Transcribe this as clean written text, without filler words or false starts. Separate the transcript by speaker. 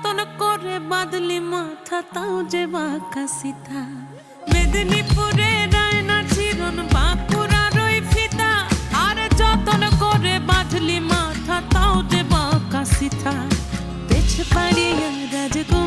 Speaker 1: যতন করে বাঁধলি মাথা তাও যে বাঁকা সিথা। মেদিনীপুরে রায়না চিরন বাঁকুড়ার ওই ফিতা, আর যতন করে বাঁধলি মাথা তাও যে বাঁকা সিথা। পেছ পাড়িয়া রাজগো